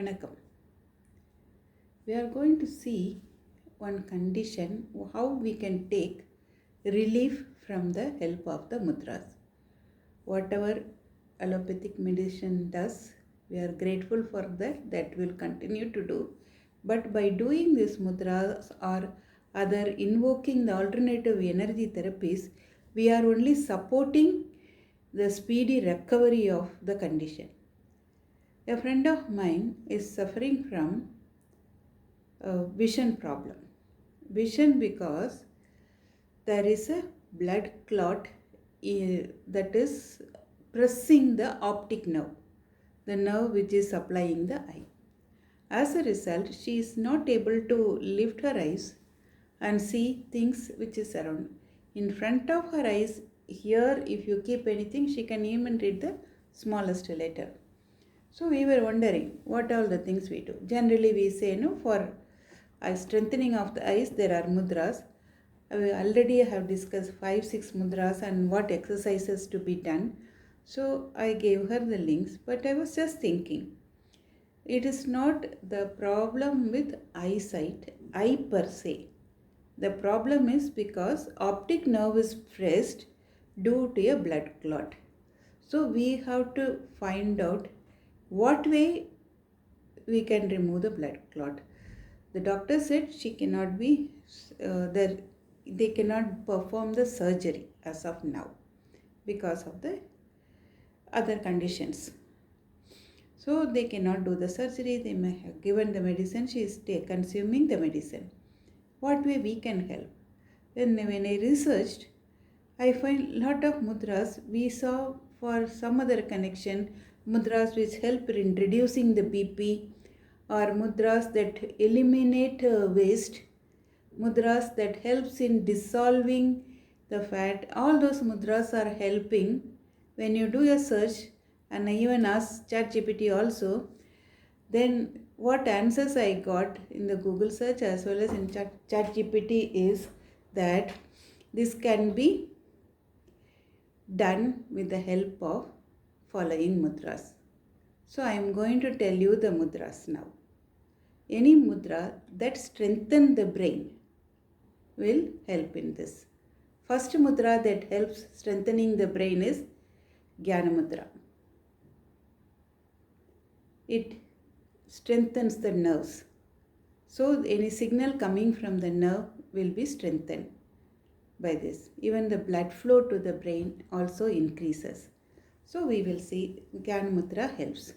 Vanakkam. We are going to see one condition how we can take relief from the help of the mudras. Whatever allopathic medicine does, we are grateful for that will continue to do. But by doing these mudras or other invoking the alternative energy therapies, we are only supporting the speedy recovery of the condition. A friend of mine is suffering from a vision problem. Vision because there is a blood clot that is pressing the optic nerve, the nerve which is supplying the eye. As a result, she is not able to lift her eyes and see things which is around. In front of her eyes, here if you keep anything, she can even read the smallest letter. So we were wondering what all the things we do. Generally we say for strengthening of the eyes there are mudras. We already have discussed 5-6 mudras and what exercises to be done. So I gave her the links, but I was just thinking, it is not the problem with eyesight, eye per se. The problem is because optic nerve is pressed due to a blood clot. So we have to find out what way we can remove the blood clot. The doctor said she cannot be there. They cannot perform the surgery as of now because of the other conditions. So they cannot do the surgery. They may have given the medicine. She is consuming the medicine. What way we can help? Then when I researched, I find lot of mudras. We saw for some other connection, mudras which help in reducing the BP, or mudras that eliminate waste, mudras that helps in dissolving the fat. All those mudras are helping. When you do a search, and I even asked ChatGPT also, then what answers I got in the Google search as well as in ChatGPT is that this can be done with the help of following mudras. So I am going to tell you the mudras now. Any mudra that strengthens the brain will help in this. First mudra that helps strengthening the brain is Gyan Mudra. It strengthens the nerves. So any signal coming from the nerve will be strengthened by this. Even the blood flow to the brain also increases. So we will see Gyan Mudra helps.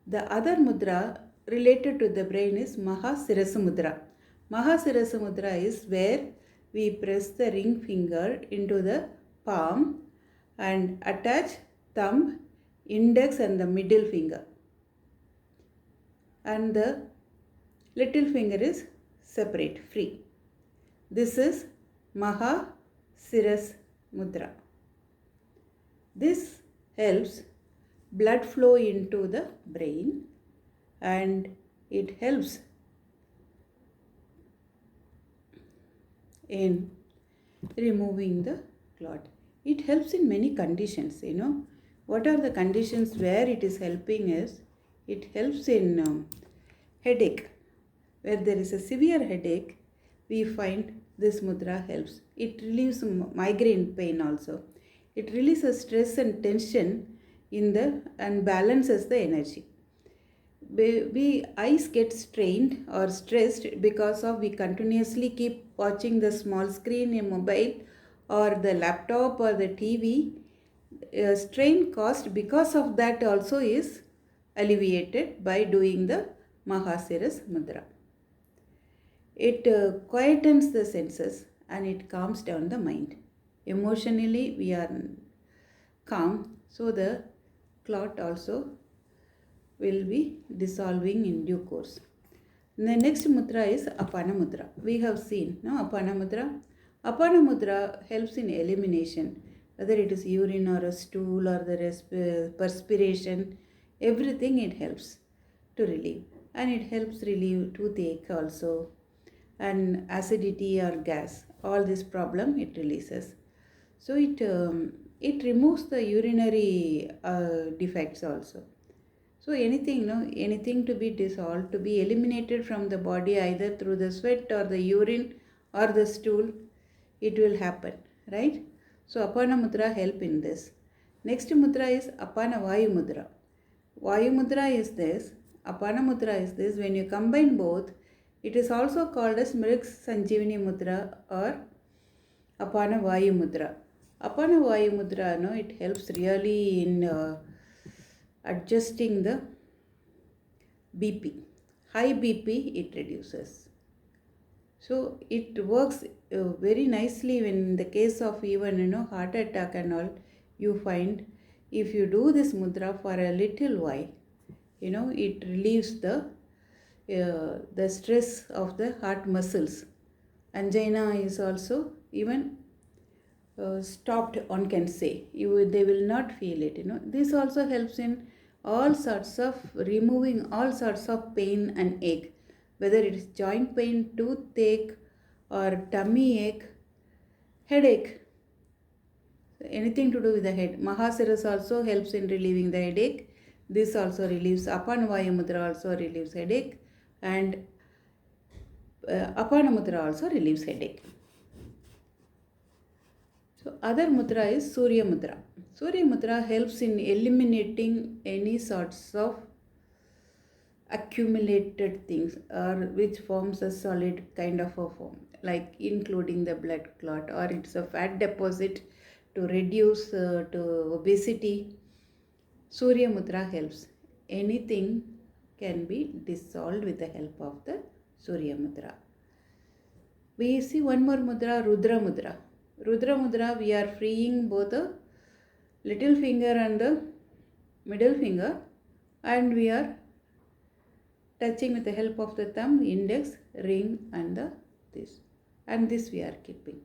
The other mudra related to the brain is Mahasirs Mudra. Mahasirs Mudra is where we press the ring finger into the palm and attach thumb, index and the middle finger. And the little finger is separate, free. This is Mahasirs Mudra. This helps blood flow into the brain and it helps in removing the clot. It helps in many conditions, What are the conditions where it is helping is, it helps in headache. Where there is a severe headache, we find this mudra helps. It relieves migraine pain also. It releases stress and tension and balances the energy. We eyes get strained or stressed because of we continuously keep watching the small screen in mobile or the laptop or the TV. Strain caused because of that also is alleviated by doing the Mahasirs Mudra. It quietens the senses and it calms down the mind. Emotionally we are calm, so the clot also will be dissolving in due course. The next mudra is Apana Mudra. We have seen Apana Mudra. Apana Mudra helps in elimination, whether it is urine or a stool or the perspiration, everything it helps to relieve. And it helps relieve toothache also, and acidity or gas. All this problem it releases. So it removes the urinary defects also. So anything, anything to be dissolved, to be eliminated from the body either through the sweat or the urine or the stool, it will happen, right? So Apana Mudra help in this. Next mudra is Apana Mudra. Vayu Mudra is this, Apana Mudra is this. When you combine both, it is also called as Mrix Sanjeevani Mudra or Apana Mudra. Apana Mudra, it helps really in adjusting the BP. High BP it reduces. So it works very nicely when in the case of even heart attack and all. You find if you do this mudra for a little while, it relieves the stress of the heart muscles. Angina is also even stopped, one can say. They will not feel it. This also helps in all sorts of removing all sorts of pain and ache, whether it is joint pain, toothache, or tummy ache, headache. Anything to do with the head. Mahasirs also helps in relieving the headache. This also relieves. Apana Mudra also relieves headache, and Apana Mudra also relieves headache. So other mudra is Surya Mudra. Surya Mudra helps in eliminating any sorts of accumulated things or which forms a solid kind of a form, like including the blood clot, or it's a fat deposit to reduce to obesity. Surya Mudra helps. Anything can be dissolved with the help of the Surya Mudra. We see one more mudra, Rudra Mudra. Rudra Mudra, we are freeing both the little finger and the middle finger, and we are touching with the help of the thumb, index, ring, and this we are keeping.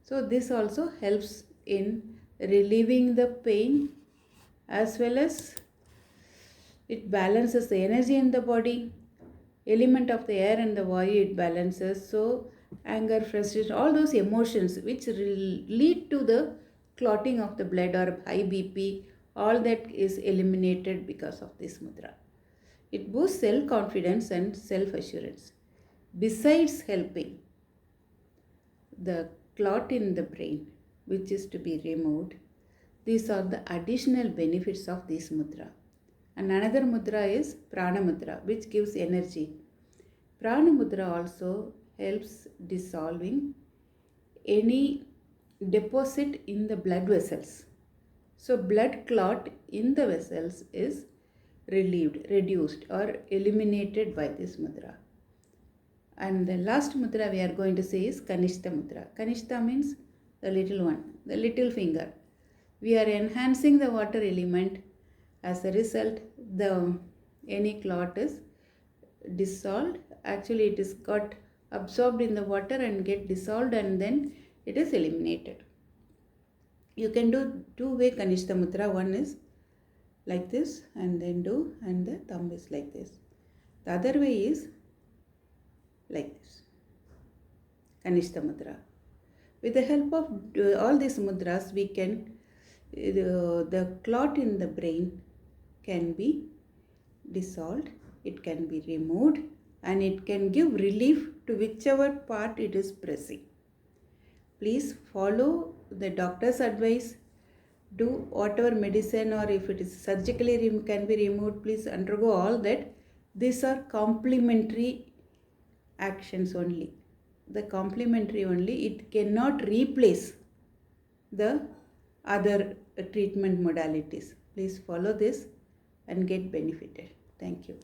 So this also helps in relieving the pain, as well as it balances the energy in the body, element of the air and the vayu it balances. So anger, frustration, all those emotions which lead to the clotting of the blood or high BP, all that is eliminated because of this mudra. It boosts self-confidence and self-assurance. Besides helping the clot in the brain, which is to be removed, these are the additional benefits of this mudra. And another mudra is Prana Mudra, which gives energy. Prana Mudra also helps dissolving any deposit in the blood vessels. So blood clot in the vessels is relieved, reduced, or eliminated by this mudra. And the last mudra we are going to say is Kanishta Mudra. Kanishta means the little one, the little finger. We are enhancing the water element. As a result, any clot is dissolved. Actually, it is got absorbed in the water and get dissolved, and then it is eliminated. You can do two-way Kanishta Mudra. One is like this and then do, and the thumb is like this. The other way is like this, Kanishta Mudra. With the help of all these mudras, we can, the clot in the brain can be dissolved, it can be removed, and it can give relief to whichever part it is pressing. Please follow the doctor's advice. Do whatever medicine, or if it is surgically can be removed, please undergo all that. These are complementary actions only. The complementary only. It cannot replace the other treatment modalities. Please follow this and get benefited. Thank you.